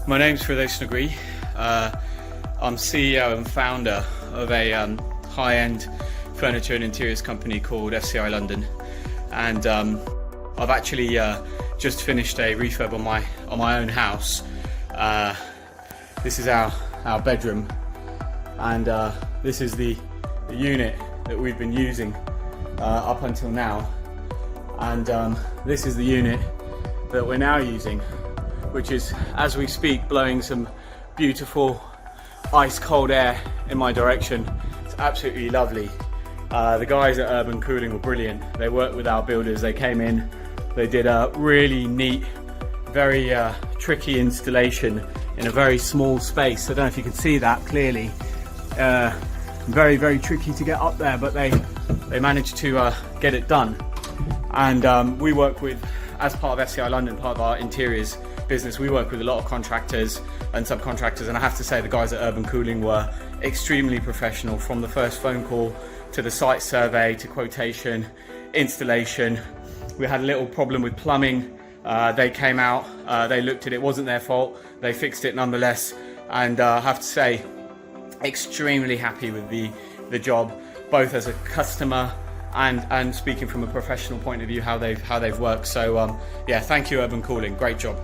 My name's Firdaus Nagree. I'm CEO and founder of a high-end furniture and interiors company called FCI London, and I've actually just finished a refurb on my own house. This is our bedroom, and this is the unit that we've been using up until now, and this is the unit that we're now using, which is, as we speak, blowing some beautiful ice cold air in my direction. It's absolutely lovely. The guys at Urban Cooling were brilliant. They worked with our builders. They came in, they did a really neat, very tricky installation in a very small space. I don't know if you can see that clearly. Very, very tricky to get up there, but they managed to get it done. And we work with, as part of FCI London, part of our interiors business, we work with a lot of contractors and subcontractors, and I have to say the guys at Urban Cooling were extremely professional, from the first phone call to the site survey to quotation, installation. We had a little problem with plumbing. They came out, they looked at it, wasn't their fault, they fixed it nonetheless, and I have to say, extremely happy with the job, both as a customer and speaking from a professional point of view, how they've worked. So yeah, thank you Urban Cooling, great job.